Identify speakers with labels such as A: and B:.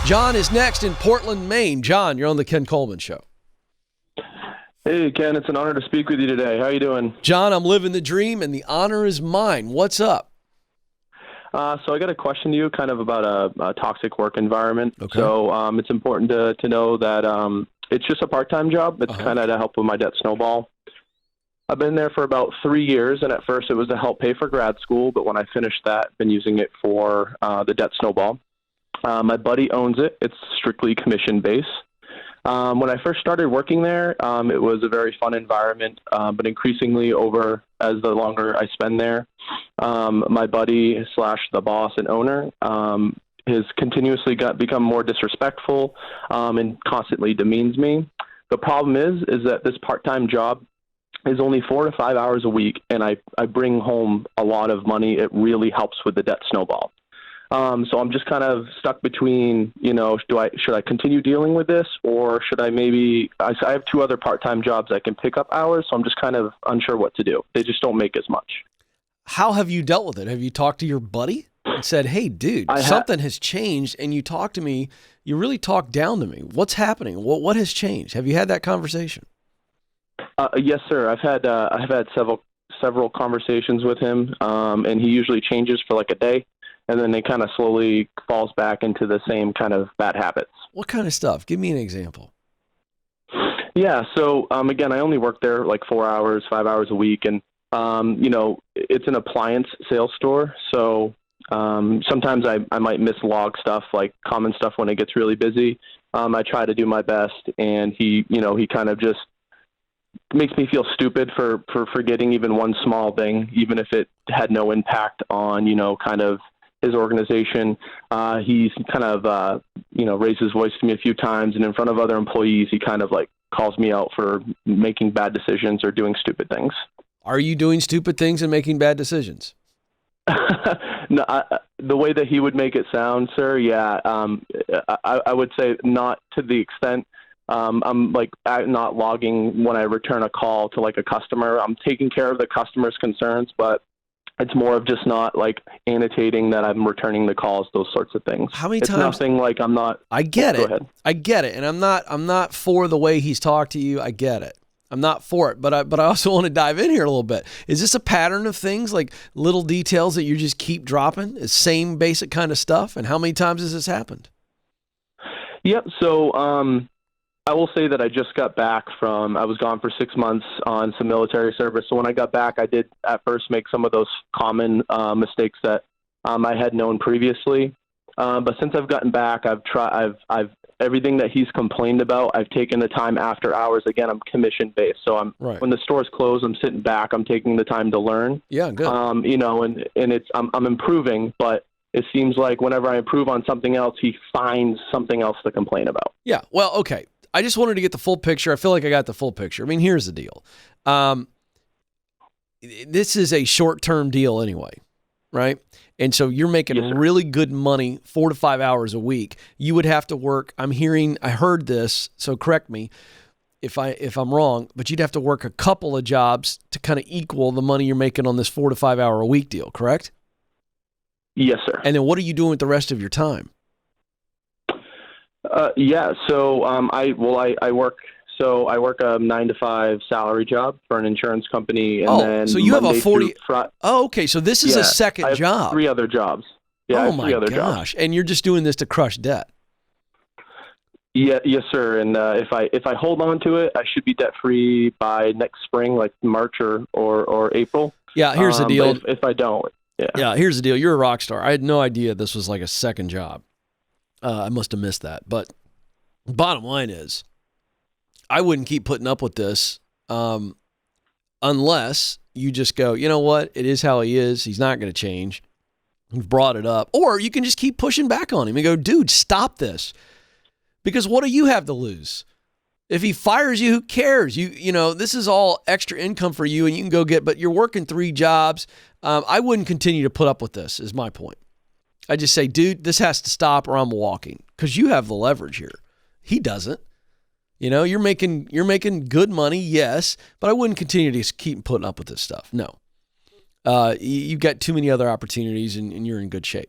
A: John is next in Portland, Maine. John, you're on the Ken Coleman Show.
B: Hey, Ken, it's an honor to speak with you today. How you doing?
A: John, I'm living the dream, and the honor is mine. What's up?
B: So I got a question to you kind of about a toxic work environment.
A: Okay.
B: So it's important to know that it's just a part-time job. It's kind of to help with my debt snowball. I've been there for about 3 years, and at first it was to help pay for grad school, but when I finished that, I've been using it for the debt snowball. My buddy owns it. It's strictly commission-based. When I first started working there, it was a very fun environment, but increasingly as the longer I spend there, my buddy / the boss and owner has continuously become more disrespectful and constantly demeans me. The problem is that this part-time job is only 4 to 5 hours a week, and I bring home a lot of money. It really helps with the debt snowball. So I'm just kind of stuck between, should I continue dealing with this, or should I I have 2 other part-time jobs I can pick up hours, so I'm just kind of unsure what to do. They just don't make as much.
A: How have you dealt with it? Have you talked to your buddy and said, hey, dude, something has changed, and you talked to me, you really talked down to me. What's happening? What has changed? Have you had that conversation?
B: Yes, sir. I've had several conversations with him, and he usually changes for like a day. And then they kind of slowly falls back into the same kind of bad habits.
A: What kind of stuff? Give me an example.
B: Yeah. So, again, I only work there like 4 hours, 5 hours a week. And, it's an appliance sales store. So sometimes I might mislog stuff, like common stuff when it gets really busy. I try to do my best. And he kind of just makes me feel stupid for forgetting even one small thing, even if it had no impact on, kind of his organization. He's kind of, raised his voice to me a few times, and in front of other employees, he kind of like calls me out for making bad decisions or doing stupid things.
A: Are you doing stupid things and making bad decisions?
B: No, the way that he would make it sound, sir, yeah. I would say not to the extent. I'm like not logging when I return a call to like a customer. I'm taking care of the customer's concerns, but it's more of just not like annotating that I'm returning the calls, those sorts of things.
A: How many
B: times? It's nothing like I'm not.
A: I get it.
B: Go ahead.
A: I get it. And I'm not for the way he's talked to you. I get it. I'm not for it, but I also want to dive in here a little bit. Is this a pattern of things, like little details that you just keep dropping? It's same basic kind of stuff. And how many times has this happened?
B: Yep. So, I will say that I just got back I was gone for 6 months on some military service. So when I got back, I did at first make some of those common mistakes that I had known previously. But since I've gotten back, I've everything that he's complained about, I've taken the time after hours. Again, I'm commission based. So when the store's closed, I'm sitting back, I'm taking the time to learn.
A: Yeah, good.
B: And it's, I'm improving, but it seems like whenever I improve on something else, he finds something else to complain about.
A: Yeah. Well, okay. I just wanted to get the full picture. I feel like I got the full picture. I mean, here's the deal. This is a short-term deal anyway, right? And so you're making really good money, 4 to 5 hours a week. You would have to work. I heard this, so correct me if I'm wrong, but you'd have to work a couple of jobs to kind of equal the money you're making on this 4 to 5 hour a week deal, correct?
B: Yes, sir.
A: And then what are you doing with the rest of your time?
B: So I work a 9 to 5 salary job for an insurance company, and then
A: so you
B: Monday
A: have a 40.
B: Oh,
A: okay. So this is a second
B: I have
A: job.
B: 3 other jobs. Yeah.
A: Oh my gosh! And you're just doing this to crush debt.
B: Yeah, yes, sir. And if I hold on to it, I should be debt free by next spring, like March or April.
A: Yeah. Here's the deal.
B: If I don't,
A: yeah. Here's the deal. You're a rock star. I had no idea this was like a second job. I must have missed that. But bottom line is, I wouldn't keep putting up with this unless you just go, you know what? It is how he is. He's not going to change. You've brought it up. Or you can just keep pushing back on him and go, dude, stop this. Because what do you have to lose? If he fires you, who cares? You know, this is all extra income for you and you can go get, but you're working 3 jobs. I wouldn't continue to put up with this, is my point. I just say, dude, this has to stop or I'm walking, because you have the leverage here. He doesn't. You know, you're making good money, yes, but I wouldn't continue to keep putting up with this stuff. No. You've got too many other opportunities and you're in good shape.